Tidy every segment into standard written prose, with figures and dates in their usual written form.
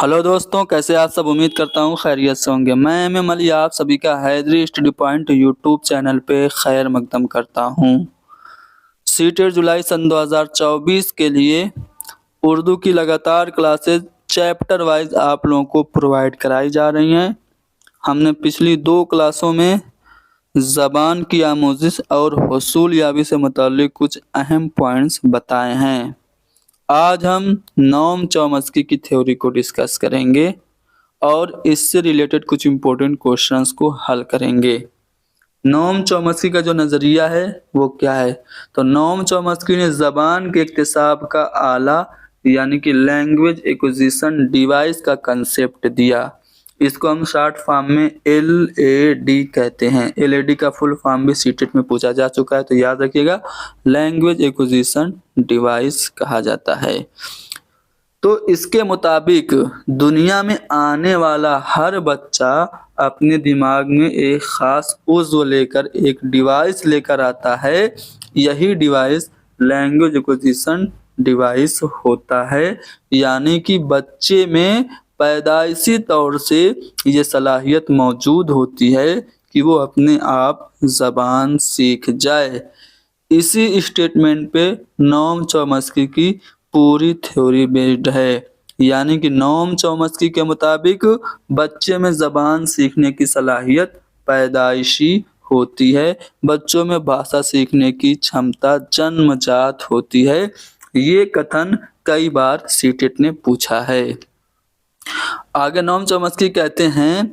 Hello दोस्तों, कैसे आप सब। उम्मीद करता हूँ खैरियत से होंगे। मैं एम अली आप सभी का Haidari study point YouTube channel पे खैर मकदम करता हूँ। सीटेट जुलाई सन 2024 के लिए उर्दू की लगातार क्लासेज चैप्टर वाइज आप लोगों को प्रोवाइड कराई जा रही हैं। हमने पिछली 2 क्लासों में ज़बान की आमोजिश और हुसूल याबी से मुताल्लिक कुछ अहम पॉइंट्स बताए हैं। आज हम नोम चॉम्स्की की थ्योरी को डिस्कस करेंगे और इससे रिलेटेड कुछ इम्पोर्टेंट क्वेश्चंस को हल करेंगे। नोम चॉम्स्की का जो नज़रिया है वो क्या है, तो नोम चॉम्स्की ने ज़बान के इक्तिसाब का आला यानी कि लैंग्वेज एक्विजिशन डिवाइस का कंसेप्ट दिया। इसको हम शॉर्ट फॉर्म में LAD कहते हैं। LAD का फुल फॉर्म भी सीटेट में पूछा जा चुका है, तो याद रखिएगा, लैंग्वेज एक्विजिशन डिवाइस कहा जाता है। तो इसके मुताबिक दुनिया में आने वाला हर बच्चा अपने दिमाग में एक ख़ास उज़्व लेकर एक डिवाइस लेकर आता है। यही डिवाइस लैंग्वेज एक्विजिशन डिवाइस होता है, यानी कि बच्चे में पैदाइशी तौर से ये सलाहियत मौजूद होती है कि वो अपने आप ज़बान सीख जाए। इसी स्टेटमेंट पे नोम चॉम्स्की की पूरी थ्योरी बेस्ड है, यानी कि नोम चॉम्स्की के मुताबिक बच्चे में ज़बान सीखने की सलाहियत पैदाइशी होती है। बच्चों में भाषा सीखने की क्षमता जन्मजात होती है। ये कथन कई बार सीटेट ने पूछा है। आगे नोम चॉम्स्की कहते हैं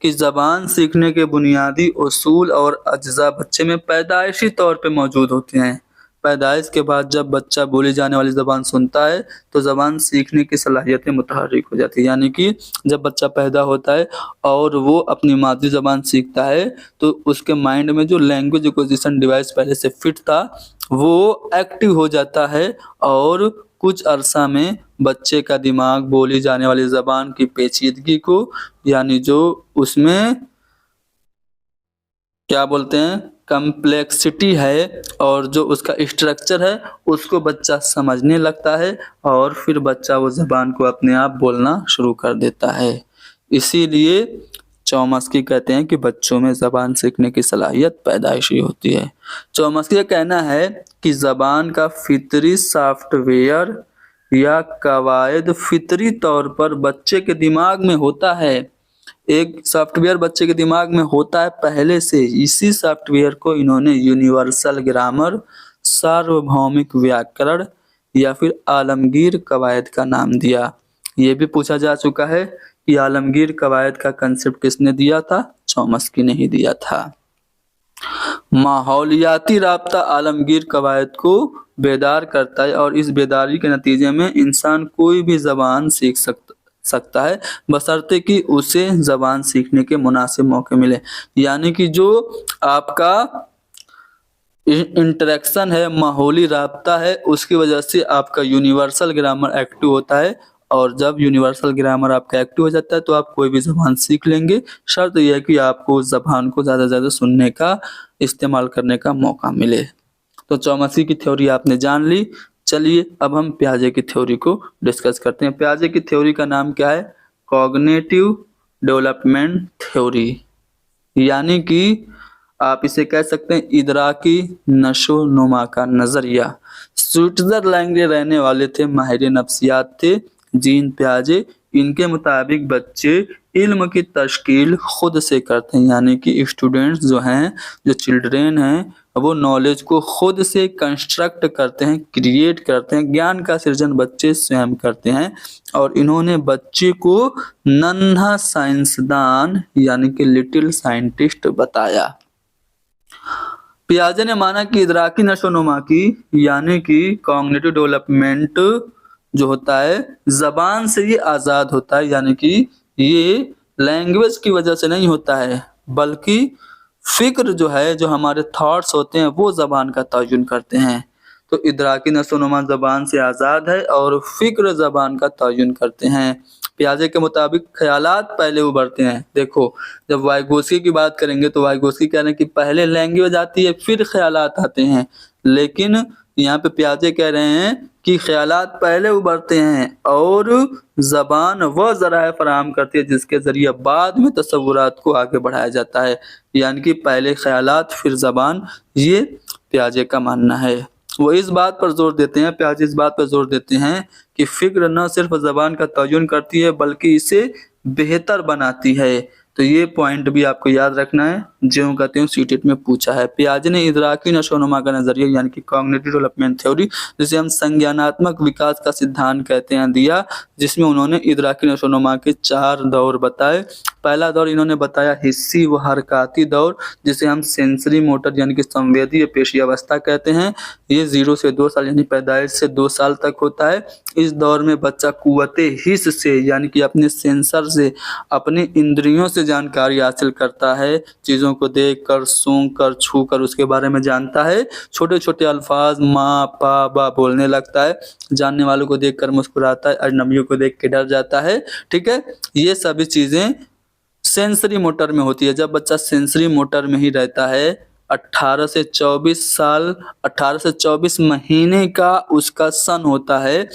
कि ज़बान सीखने के बुनियादी उसूल और अज्जा बच्चे में पैदाइशी तौर पे मौजूद होते हैं। पैदाइश के बाद जब बच्चा बोली जाने वाली ज़बान सुनता है तो ज़बान सीखने की सलाहियतें मुतहर्रिक हो जाती है, यानी कि जब बच्चा पैदा होता है और वो अपनी मादरी ज़बान सीखता है तो उसके माइंड में जो लैंग्वेज एक्विजिशन डिवाइस पहले से फिट था वो एक्टिव हो जाता है और कुछ अरसा में बच्चे का दिमाग बोली जाने वाली ज़बान की पेचीदगी को, यानी जो उसमें क्या बोलते हैं कम्प्लेक्सिटी है और जो उसका स्ट्रक्चर है उसको बच्चा समझने लगता है और फिर बच्चा वो ज़बान को अपने आप बोलना शुरू कर देता है। इसीलिए चॉम्स्की कहते हैं कि बच्चों में ज़बान सीखने की सलाहियत पैदाइशी होती है। चॉम्स्की का कहना है कि ज़बान का फितरी सॉफ्टवेयर या कवायद फितरी तौर पर बच्चे के दिमाग में होता है। एक सॉफ्टवेयर बच्चे के दिमाग में होता है पहले से। इसी सॉफ्टवेयर को इन्होंने यूनिवर्सल ग्रामर, सार्वभौमिक व्याकरण या फिर आलमगीर कवायद का नाम दिया। ये भी पूछा जा चुका है कि आलमगीर कवायद का कंसेप्ट किसने दिया था, चॉम्स्की ने ही दिया था। माहौलियाती राब्ता आलमगीर कवायद को बेदार करता है और इस बेदारी के नतीजे में इंसान कोई भी ज़बान सीख सकता है बशर्ते कि उसे ज़बान सीखने के मुनासिब मौके मिले। यानी कि जो आपका इंटरेक्शन है, माहौली राब्ता है, उसकी वजह से आपका यूनिवर्सल ग्रामर एक्टिव होता है और जब यूनिवर्सल ग्रामर आपका एक्टिव हो जाता है तो आप कोई भी ज़बान सीख लेंगे। शर्त यह है कि आपको उस ज़बान को ज़्यादा से ज़्यादा सुनने का, इस्तेमाल करने का मौका मिले। तो चॉम्स्की की थ्योरी आपने जान ली। चलिए अब हम पियाजे की थ्योरी को डिस्कस करते हैं। पियाजे की थ्योरी का नाम क्या है, कॉग्निटिव डेवलपमेंट थ्योरी, यानी कि आप इसे कह सकते हैं इदराकी नशो नुमा का नज़रिया। स्विट्ज़रलैंड के रहने वाले थे, माहिर नफ्सियात थे, जीन पियाजे। इनके मुताबिक बच्चे इल्म की तश्कील खुद से करते हैं, यानी कि स्टूडेंट्स जो हैं, जो चिल्ड्रेन हैं, वो नॉलेज को खुद से कंस्ट्रक्ट करते हैं, क्रिएट करते हैं। ज्ञान का सृजन बच्चे स्वयं करते हैं और इन्होंने बच्चे को नन्हा साइंसदान यानी कि लिटिल साइंटिस्ट बताया। पियाजे ने माना कि इदराकी नशोनुमा की यानी कि कॉग्निटिव डेवलपमेंट जो होता है ज़बान से ये आज़ाद होता है, यानी कि ये लैंग्वेज की वजह से नहीं होता है बल्कि फ़िक्र जो है, जो हमारे थॉट्स होते हैं वो ज़बान का तयन करते हैं। तो इदराकी नशोनुमा ज़बान से आज़ाद है और फ़िक्र ज़बान का तयन करते हैं। पियाजे के मुताबिक ख्यालात पहले उभरते हैं। देखो, जब वाइगोत्स्की की बात करेंगे तो वाइगोत्स्की कह रहे हैं कि पहले लैंग्वेज आती है फिर ख्यालात आते हैं, लेकिन यहाँ पे पियाजे कह रहे हैं कि ख्यालात पहले उभरते हैं और ज़बान वह ज़राए फराहम करती है जिसके ज़रिए बाद में तसव्वुरात को आगे बढ़ाया जाता है। यानी कि पहले ख्यालात फिर ज़बान, ये पियाजे का मानना है। वो इस बात पर जोर देते हैं, पियाजे इस बात पर जोर देते हैं कि फ़िक्र न सिर्फ ज़बान का तय्युन करती है बल्कि इसे बेहतर बनाती है। तो ये पॉइंट भी आपको याद रखना है, जो कहते हैं सीटेट में पूछा है। पियाजे ने इदराकी नशोनुमा का नजरिया यानी कि कॉग्निटिव डेवलपमेंट थ्योरी, जिसे हम संज्ञानात्मक विकास का सिद्धांत कहते हैं, दिया, जिसमें उन्होंने इदराकी नशोनुमा के 4 दौर बताए। पहला दौर इन्होंने बताया हिस्सी व हरकाती दौर, जिसे हम सेंसरी मोटर यानी कि संवेदीय पेशी अवस्था कहते हैं। ये 0 से 2 साल यानी पैदाइश से 2 साल तक होता है। इस दौर में बच्चा कुव्वते हिस्स से यानी कि अपने सेंसर से, अपने इंद्रियों से जानकारी हासिल करता है। चीज़ों को देख कर, सूंघ कर, छू कर उसके बारे में जानता है। छोटे छोटे अल्फाज माँ, पा, बा बोलने लगता है। जानने वालों को देख कर मुस्कुराता है, अजनबियों को देख के डर जाता है। ठीक है, ये सभी चीज़ें सेंसरी मोटर में होती है। जब बच्चा सेंसरी मोटर में ही रहता है, 18 से 24 साल, 18 से 24 महीने का उसका सन होता है,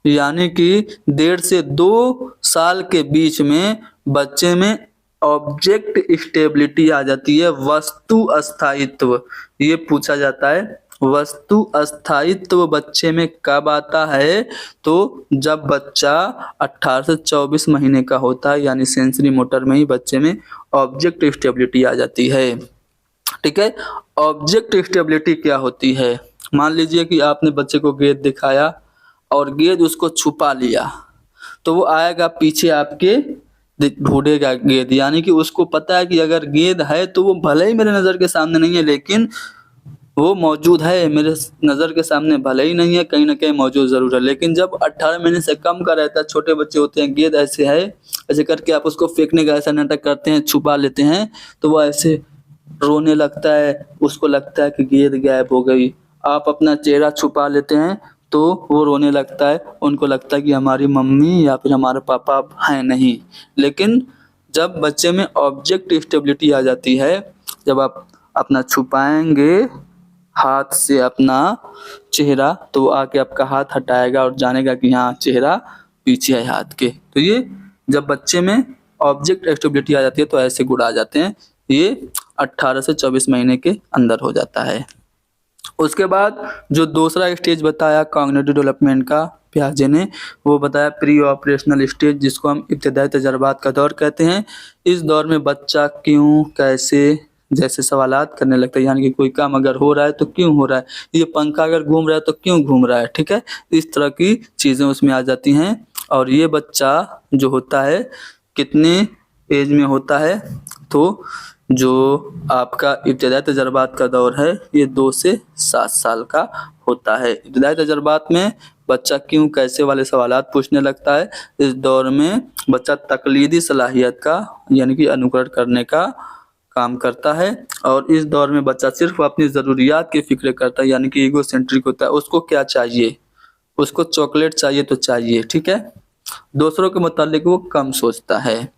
यानी कि 1.5 से 2 साल के बीच में बच्चे में ऑब्जेक्ट स्टेबिलिटी आ जाती है, वस्तु अस्थायित्व। ये पूछा जाता है वस्तु अस्थायित्व बच्चे में कब आता है? तो जब बच्चा 18 से 24 महीने का होता है, यानी सेंसरी मोटर में ही बच्चे में ऑब्जेक्ट स्टेबिलिटी आ जाती है। ठीक है, ऑब्जेक्ट स्टेबिलिटी क्या होती है? मान लीजिए कि आपने बच्चे को गेंद दिखाया और गेंद उसको छुपा लिया, तो वो आएगा पीछे आपके, ढूंढेगा गेंद, यानी कि उसको पता है कि अगर गेंद है तो वो भले ही मेरे नज़र के सामने नहीं है, लेकिन वो मौजूद है। मेरे नज़र के सामने भले ही नहीं है, कहीं ना कहीं मौजूद ज़रूर है। लेकिन जब 18 महीने से कम का रहता है, छोटे बच्चे होते हैं, गेंद ऐसे है, ऐसे करके आप उसको फेंकने का ऐसा नाटक करते हैं, छुपा लेते हैं, तो वो ऐसे रोने लगता है, उसको लगता है कि गेंद गायब हो गई। आप अपना चेहरा छुपा लेते हैं तो वो रोने लगता है, उनको लगता है कि हमारी मम्मी या फिर हमारे पापा हैं नहीं। लेकिन जब बच्चे में ऑब्जेक्ट स्टेबिलिटी आ जाती है, जब आप अपना छुपाएंगे हाथ से अपना चेहरा, तो वो आके आपका हाथ हटाएगा और जानेगा कि हाँ चेहरा पीछे है हाथ के। तो ये जब बच्चे में ऑब्जेक्ट स्टेबिलिटी आ जाती है तो ऐसे गुण आ जाते हैं। ये 18 से 24 महीने के अंदर हो जाता है। उसके बाद जो दूसरा स्टेज बताया कॉग्निटिव डेवलपमेंट का पियाजे ने, वो बताया प्री ऑपरेशनल स्टेज, जिसको हम इब्तिदाई तजर्बात का दौर कहते हैं। इस दौर में बच्चा क्यों, कैसे जैसे सवालात करने लगता है, यानी कि कोई काम अगर हो रहा है तो क्यों हो रहा है, ये पंखा अगर घूम रहा है तो क्यों घूम रहा है। ठीक है, इस तरह की चीज़ें उसमें आ जाती हैं। और ये बच्चा जो होता है कितने एज में होता है? तो जो आपका इब्तिदाई तजर्बात का दौर है ये 2 से 7 साल का होता है। इब्तिदाई तजर्बात में बच्चा क्यों, कैसे वाले सवालात पूछने लगता है। इस दौर में बच्चा तकलीदी सलाहियत का यानी कि अनुकरण करने का काम करता है। और इस दौर में बच्चा सिर्फ अपनी ज़रूरियात की फिक्र करता है, यानी कि ईगो सेंट्रिक होता है। उसको क्या चाहिए? उसको चॉकलेट चाहिए तो चाहिए। ठीक है, दूसरों के मुतालिक वो कम सोचता है।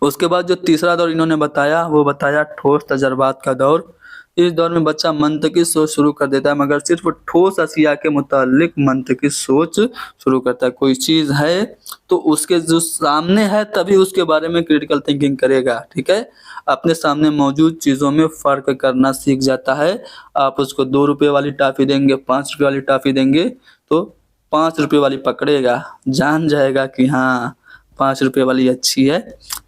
उसके बाद जो तीसरा दौर इन्होंने बताया वो बताया ठोस तजर्बात का दौर। इस दौर में बच्चा मंतकी सोच शुरू कर देता है, मगर सिर्फ ठोस अशिया के मुतालिक मंतकी सोच शुरू करता है। कोई चीज़ है तो उसके जो सामने है तभी उसके बारे में क्रिटिकल थिंकिंग करेगा। ठीक है, अपने सामने मौजूद चीज़ों में फ़र्क करना सीख जाता है। आप उसको 2 रुपये वाली टॉफ़ी देंगे, 5 रुपये वाली टॉफ़ी देंगे तो 5 रुपये वाली पकड़ेगा, जान जाएगा कि हाँ 5 रुपये वाली अच्छी है।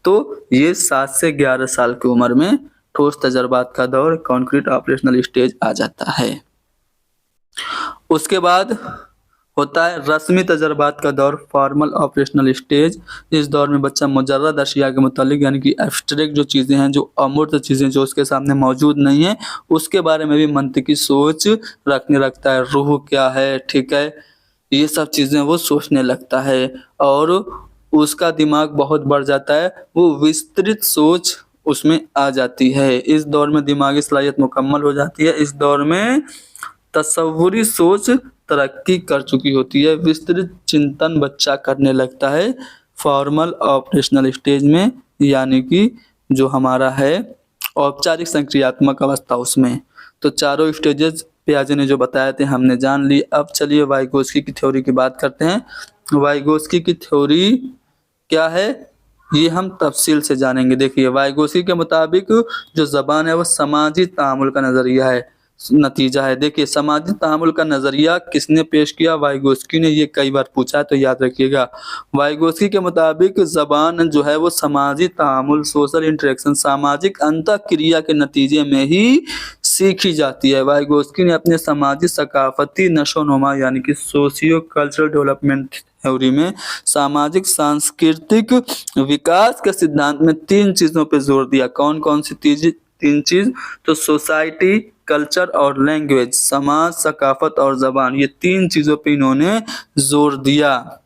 तो ये 7 से 11 साल की उम्र में ठोस तजर्बात का दौर कॉन्क्रीट ऑपरेशनल स्टेज आ जाता है। उसके बाद होता है रस्मी तजर्बात का दौर फॉर्मल ऑपरेशनल स्टेज। इस दौर में बच्चा मुजर्रद अशिया के मुतालिक यानी कि एब्स्ट्रैक्ट जो चीज़ें हैं, जो अमूर्त चीज़ें जो उसके सामने मौजूद नहीं है, उसके बारे में भी मंतकी सोच रखने लगता है। रूह क्या है, ठीक है, ये सब चीज़ें वो सोचने लगता है और उसका दिमाग बहुत बढ़ जाता है, वो विस्तृत सोच उसमें आ जाती है। इस दौर में दिमागी सलाहियत मुकम्मल हो जाती है। इस दौर में तसव्वुरी सोच तरक्की कर चुकी होती है, विस्तृत चिंतन बच्चा करने लगता है फॉर्मल ऑपरेशनल स्टेज में, यानी कि जो हमारा है औपचारिक संक्रियात्मक अवस्था उसमें। तो चारों स्टेजेस पियाजे ने जो बताए थे हमने जान ली। अब चलिए वाइगोत्स्की की थ्योरी की बात करते हैं। वाइगोत्स्की की थ्योरी क्या है ये हम तफसील से जानेंगे। देखिए वाइगोत्स्की के मुताबिक जो ज़बान है वो समाजी तामुल का नतीजा है। देखिए सामाजिक तामुल का नजरिया किसने पेश किया? वाइगोत्स्की ने। ये कई बार पूछा है तो याद रखिएगा। वाइगोत्स्की के मुताबिक जबान जो है वो समाजी तामुल, सोशल इंटरेक्शन, सामाजिक अंतःक्रिया के नतीजे में ही सीखी जाती है। वाइगोत्स्की ने अपने समाजी सकाफती नशोनुमा यानी कि सोशियो कल्चरल डेवलपमेंट थ्योरी में सामाजिक सांस्कृतिक विकास के सिद्धांत में 3 चीजों पर जोर दिया। कौन कौन सी 3 चीज? तो सोसाइटी, कल्चर और लैंग्वेज, समाज, सकाफत और जबान, ये 3 चीजों पे इन्होंने जोर दिया।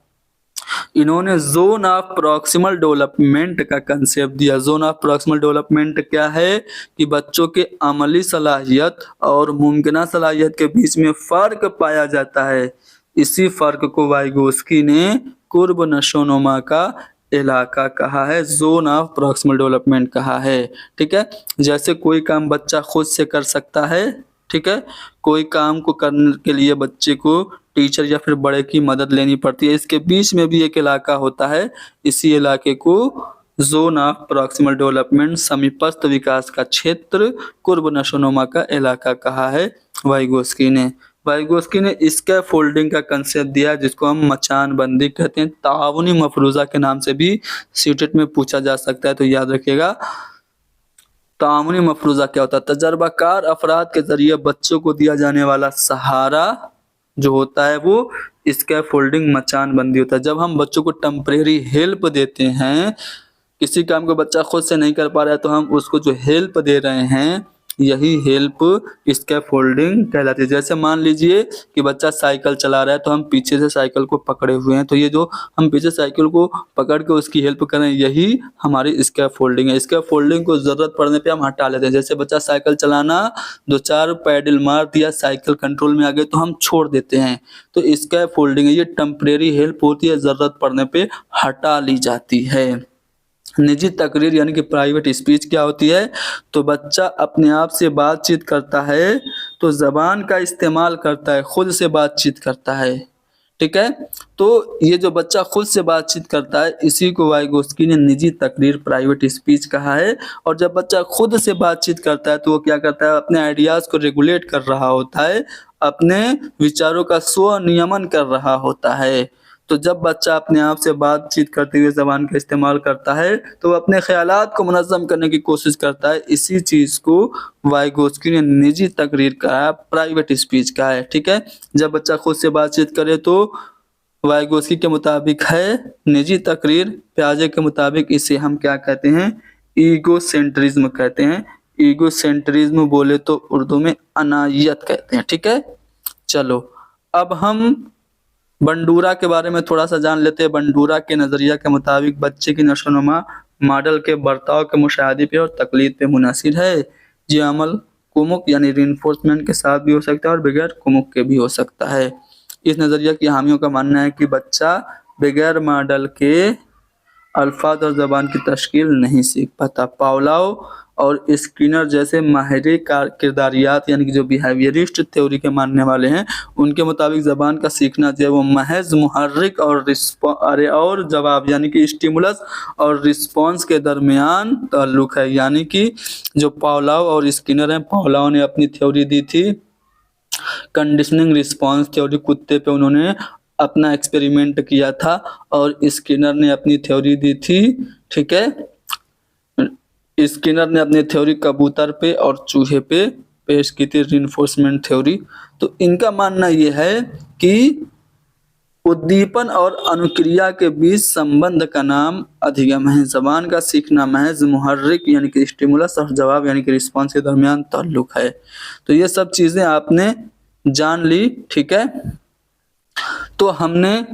इन्होंने जोन ऑफ प्रॉक्सिमल डेवलपमेंट का कंसेप्ट दिया। जोन ऑफ प्रॉक्सिमल डेवलपमेंट क्या है कि बच्चों के अमली सलाहियत और मुमकिना सलाहियत के बीच में फर्क पाया जाता है। इसी फर्क को वाइगोत्स्की ने कुर्ब नशोनुमा का इलाका कहा है, जोन ऑफ प्रॉक्सिमल डेवलपमेंट कहा है। ठीक है, जैसे कोई काम बच्चा खुद से कर सकता है, ठीक है, कोई काम को करने के लिए बच्चे को टीचर या फिर बड़े की मदद लेनी पड़ती है, इसके बीच में भी एक इलाका होता है। इसी इलाके को जोन ऑफ प्रॉक्सिमल डेवलपमेंट, समीपस्थ विकास का क्षेत्र, कुर्ब नशोनुमा का इलाका कहा है वाइगोत्स्की ने। वाइगोत्स्की ने स्कैफोल्डिंग का कंसेप्ट दिया जिसको हम मचान बंदी कहते हैं। ताउनी मफरूजा के नाम से भी सीटेट में पूछा जा सकता है तो याद रखिएगा। ताउनी मफरूजा क्या होता है? तजर्बाकार अफराद के जरिए बच्चों को दिया जाने वाला सहारा जो होता है वो स्कैफोल्डिंग, मचान बंदी होता है। जब हम बच्चों को टेम्परेरी हेल्प देते हैं, किसी काम को बच्चा खुद से नहीं कर पा रहा है तो हम उसको जो हेल्प दे रहे हैं यही हेल्प स्कैफोल्डिंग कहलाती है। जैसे मान लीजिए कि बच्चा साइकिल चला रहा है तो हम पीछे से साइकिल को पकड़े हुए हैं, तो ये जो हम पीछे साइकिल को पकड़ के उसकी हेल्प करें यही हमारी स्कैफोल्डिंग है। स्कैफोल्डिंग को जरूरत पड़ने पे हम हटा लेते हैं। जैसे बच्चा साइकिल चलाना 2-4 पैडल मार दिया, साइकिल कंट्रोल में आ गई तो हम छोड़ देते हैं, तो स्कैफोल्डिंग है। ये टेम्परेरी हेल्प होती है, जरूरत पड़ने पे हटा ली जाती है। निजी तकरीर यानी कि प्राइवेट स्पीच क्या होती है? तो बच्चा अपने आप से बातचीत करता है तो जबान का इस्तेमाल करता है, खुद से बातचीत करता है। ठीक है, तो ये जो बच्चा खुद से बातचीत करता है इसी को वाइगोत्स्की ने निजी तकरीर, प्राइवेट स्पीच कहा है। और जब बच्चा खुद से बातचीत करता है तो वो क्या करता है? अपने आइडियाज को रेगुलेट कर रहा होता है, अपने विचारों का स्वनियमन कर रहा होता है। तो जब बच्चा अपने आप से बातचीत करते हुए जबान का इस्तेमाल करता है तो वो अपने ख्यालात को मुनज़्ज़म करने की कोशिश करता है। इसी चीज़ को वाइगोत्स्की ने निजी तकरीर कहा, प्राइवेट स्पीच कहा है। ठीक है, जब बच्चा खुद से बातचीत करे तो वाइगोत्स्की के मुताबिक है निजी तकरीर, पियाजे के मुताबिक इसे हम क्या कहते हैं? ईगोसेंट्रिज्म कहते हैं। ईगोसेंट्रिज्म बोले तो उर्दू में अनायत कहते हैं। ठीक है, चलो अब हम बंडूरा के बारे में थोड़ा सा जान लेते हैं। बंडूरा के नज़रिया के मुताबिक बच्चे की नशोनुमा मॉडल के बर्ताव के मुशाहिदे पे और तकलीद पे मुनहसिर है। ये अमल कुमुक यानी रिइंफोर्समेंट के साथ भी हो सकता है और बगैर कुमुक के भी हो सकता है। इस नज़रिया की हामियों का मानना है कि बच्चा बगैर मॉडल के अल्फाज और ज़बान की तश्कील नहीं सीख पाता। पावलोव और स्किनर जैसे माहिर किरदारियात यानी कि जो बिहेवियरिस्ट थ्योरी के मानने वाले हैं उनके मुताबिक ज़बान का सीखना जो है वो महज मुहर्रिक और जवाब यानी कि स्टिमुलस और रिस्पॉन्स के दरमियान ताल्लुक है। यानी कि जो पावलोव और स्किनर हैं, पावलोव ने अपनी थ्योरी दी थी कंडीशनिंग रिस्पॉन्स थ्योरी, कुत्ते पे उन्होंने अपना एक्सपेरिमेंट किया था, और स्किनर ने अपनी थ्योरी दी थी, ठीक है, स्किनर ने अपनी थ्योरी कबूतर पे और चूहे पे पेश की थी, रिइंफोर्समेंट थ्योरी। तो इनका मानना यह है कि उद्दीपन और अनुक्रिया के बीच संबंध का नाम अधिगम है। जबान का सीखना महज मुहर्रिक यानी कि स्टिमुलस और जवाब यानी कि रिस्पॉन्स के दरमियान ताल्लुक है। तो ये सब चीजें आपने जान ली, ठीक है। तो हमने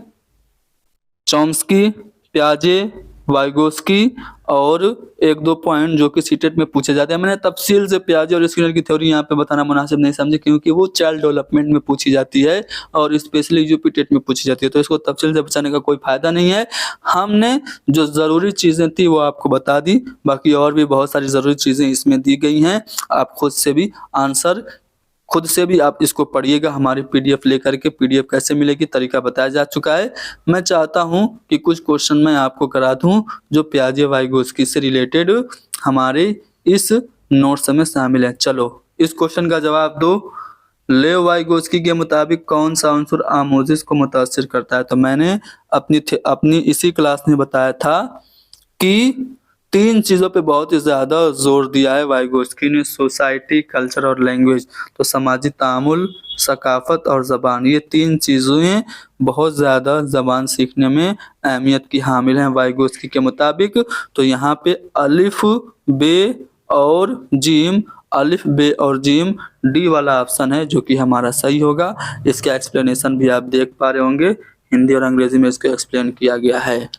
चॉम्स्की, पियाजे, वाइगोत्स्की और 1-2 पॉइंट जो कि सीटेट में पूछे जाते हैं, मैंने तफसील से पियाजे और स्किनर की थ्योरी यहाँ पे बताना मुनासिब नहीं समझे क्योंकि वो चाइल्ड डेवलपमेंट में पूछी जाती है और स्पेशली यूपी टेट में पूछी जाती है, तो इसको तफसील से बचाने का कोई फायदा नहीं है। हमने जो ज़रूरी चीज़ें थी वो आपको बता दी, बाकी और भी बहुत सारी ज़रूरी चीज़ें इसमें दी गई हैं, आप खुद से भी आंसर खुद से भी आप इसको पढ़िएगा, हमारी पीडीएफ लेकर के। पीडीएफ कैसे मिलेगी तरीका बताया जा चुका है। मैं चाहता हूं कि कुछ क्वेश्चन मैं आपको करा दूं जो पियाजे वाइगोत्स्की से रिलेटेड हमारे इस नोट्स में शामिल है। चलो इस क्वेश्चन का जवाब दो। लेव वाइगोत्स्की के मुताबिक कौन सा अंसुर आमोजिस को मुतासिर करता है? तो मैंने अपनी इसी क्लास में बताया था कि 3 चीजों पे बहुत ही ज्यादा जोर दिया है वाइगोत्स्की ने, सोसाइटी, कल्चर और लैंग्वेज। तो समाजी तामुल, सकाफत और ज़बान, ये 3 चीज़ें बहुत ज़्यादा ज़बान सीखने में अहमियत की हामिल हैं वाइगोत्स्की के मुताबिक। तो यहाँ पे अलिफ बे और जीम, अलिफ बे और जीम डी वाला ऑप्शन है जो कि हमारा सही होगा। इसका एक्सप्लेनेशन भी आप देख पा रहे होंगे, हिंदी और अंग्रेजी में इसको एक्सप्लेन किया गया है।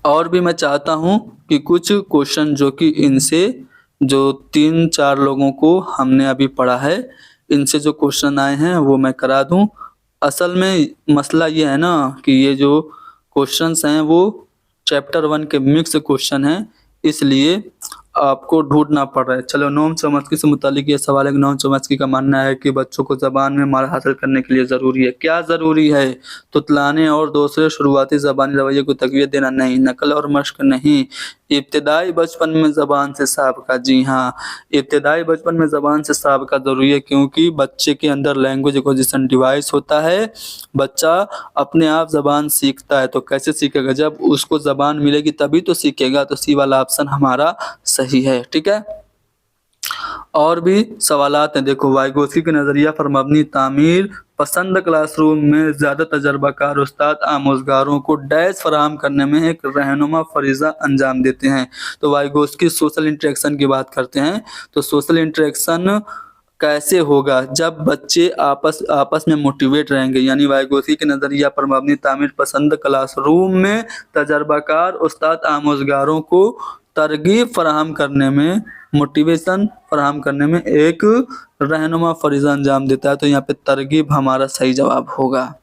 और भी मैं चाहता हूं कि कुछ क्वेश्चन जो कि इनसे जो 3-4 लोगों को हमने अभी पढ़ा है, इनसे जो क्वेश्चन आए हैं वो मैं करा दूं। असल में मसला ये है ना कि ये जो क्वेश्चंस हैं वो चैप्टर 1 के मिक्स क्वेश्चन हैं, इसलिए आपको ढूंढना पड़ रहा है। चलो नोम चॉम्स्की से मुतालिक ये सवाल है कि नोम चॉम्स्की का मानना है कि बच्चों को ज़बान में महारत हासिल करने के लिए ज़रूरी है। क्या ज़रूरी है? तुतलाने और दूसरे शुरुआती ज़बानी रवैये को तक़वियत देना नहीं, नकल और मश्क नहीं, इब्तिदाई बचपन में ज़बान से साबका। जी हाँ, इब्तिदाई बचपन में ज़बान से साबका ज़रूरी है क्योंकि बच्चे के अंदर लैंग्वेज एक्विजिशन डिवाइस होता है। बच्चा अपने आप ज़बान सीखता है, तो कैसे सीखेगा? जब उसको ज़बान मिलेगी तभी तो सीखेगा। तो सी वाला ऑप्शन हमारा सही है। ठीक है, और भी सवालात हैं। देखो, वाइगोत्स्की के नज़रिया पर मबनी तामीर पसंद क्लासरूम में ज़्यादा तजर्बाकार उस्ताद आमोजगारों को डैश फराहम करने में एक रहनुमा फरीज़ा अंजाम देते हैं। तो वाइगोत्स्की सोशल इंटरेक्शन की बात करते हैं। तो सोशल इंटरेक्शन कैसे होगा? जब बच्चे आपस में मोटिवेट रहेंगे, यानी वाइगोत्स्की के नज़रिया पर मबनी तामीर पसंद क्लासरूम में तजर्बाकार उस्ताद आमोजगारों को तरगीब फराहम करने में, मोटिवेशन फराहम करने में एक रहनुमा फरीज़ा अंजाम देता है। तो यहाँ पे तरगीब हमारा सही जवाब होगा।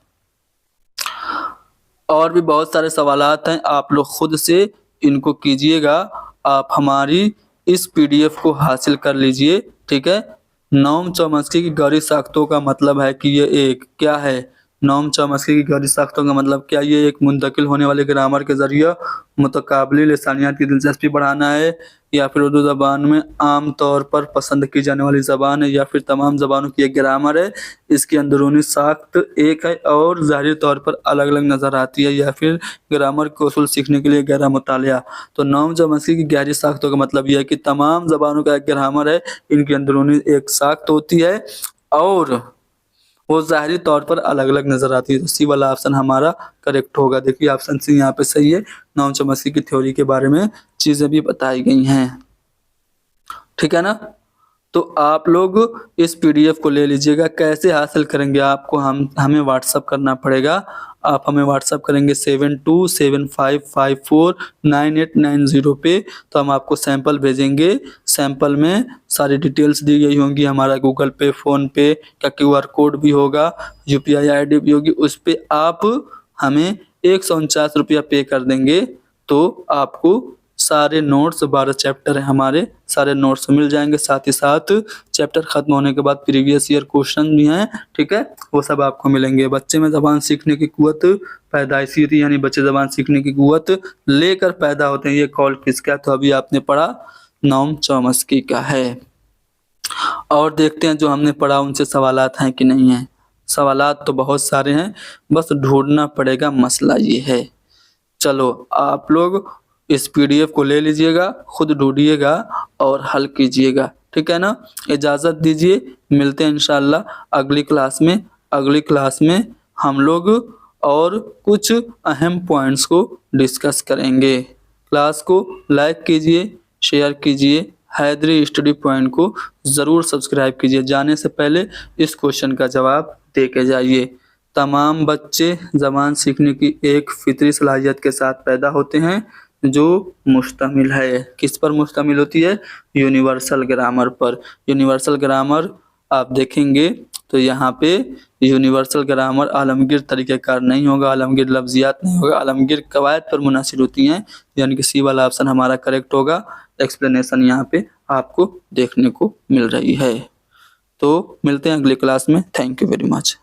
और भी बहुत सारे सवालात हैं, आप लोग खुद से इनको कीजिएगा। आप हमारी इस पीडीएफ को हासिल कर लीजिए। ठीक है, नोम चॉम्स्की की गहरी साख्तों का मतलब है कि ये एक क्या है? नोम चॉम्स्की की गहरी साख्तों का मतलब क्या? ये एक मुंतकिल होने वाले ग्रामर के जरिए मुतकाबली लिसानियात की दिलचस्पी बढ़ाना है, या फिर उर्दू ज़बान में आम तौर पर पसंद की जाने वाली ज़बान है, या फिर तमाम ज़बानों की एक ग्रामर है, इसकी अंदरूनी साख्त एक है और ज़ाहिरी तौर पर अलग अलग नज़र आती है, या फिर ग्रामर के उसूल सीखने के लिए गहरा मुतालिया। तो नोम चॉम्स्की की गहरी साख्तों का मतलब यह है कि तमाम ज़बानों का एक ग्रामर है, इनकी अंदरूनी एक साख्त होती है और वो ज़ाहिरी तौर पर अलग अलग नज़र आती है। तो सी वाला ऑप्शन हमारा करेक्ट होगा। देखिए ऑप्शन सी यहाँ पे सही है। नोम चॉम्स्की की थ्योरी के बारे में चीज़ें भी बताई गई हैं। ठीक है ना? तो आप लोग इस पीडीएफ को ले लीजिएगा। कैसे हासिल करेंगे? आपको हमें व्हाट्सअप करना पड़ेगा। आप हमें व्हाट्सअप करेंगे 7275549890 पे, तो हम आपको सैंपल भेजेंगे। सैंपल में सारी डिटेल्स दी गई होंगी, हमारा गूगल पे, फ़ोन पे का QR कोड भी होगा, UPI ID भी होगी। उस पर आप हमें 149 रुपया पे कर देंगे तो आपको सारे नोट्स, 12 चैप्टर हैं हमारे, सारे नोट्स मिल जाएंगे। साथ ही साथ चैप्टर खत्म होने के बाद प्रीवियस ईयर क्वेश्चन भी हैं। ठीक है, वो सब आपको मिलेंगे। बच्चे में ज़बान सीखने की कुव्वत पैदाइशी होती है, यानी बच्चे ज़बान सीखने की कुव्वत लेकर पैदा होते हैं। ये कॉल किसका? तो अभी आपने पढ़ा नोम चॉम्स्की का है। और देखते हैं जो हमने पढ़ा उनसे सवालात हैं कि नहीं हैं। सवालात तो बहुत सारे हैं, बस ढूंढना पड़ेगा, मसला ये है। चलो आप लोग इस पीडीएफ को ले लीजिएगा, खुद ढूंढिएगा और हल कीजिएगा। ठीक है ना? इजाज़त दीजिए, मिलते हैं इंशाअल्लाह अगली क्लास में। अगली क्लास में हम लोग और कुछ अहम पॉइंट्स को डिस्कस करेंगे। क्लास को लाइक कीजिए, शेयर कीजिए, हैदरी स्टडी पॉइंट को ज़रूर सब्सक्राइब कीजिए। जाने से पहले इस क्वेश्चन का जवाब दे के जाइए। तमाम बच्चे ज़बान सीखने की एक फितरी सलाहियत के साथ पैदा होते हैं जो मुश्तमिल है, किस पर मुश्तमिल होती है? यूनिवर्सल ग्रामर पर। यूनिवर्सल ग्रामर आप देखेंगे तो यहाँ पे यूनिवर्सल ग्रामर आलमगीर तरीक़ेकार नहीं होगा, आलमगीर लफ्ज़ियात नहीं होगा, आलमगीर कवायद पर मुनासिर होती हैं, यानी कि सी वाला ऑप्शन हमारा करेक्ट होगा। एक्सप्लेनेशन यहाँ पे आपको देखने को मिल रही है। तो मिलते हैं अगली क्लास में। Thank you very much.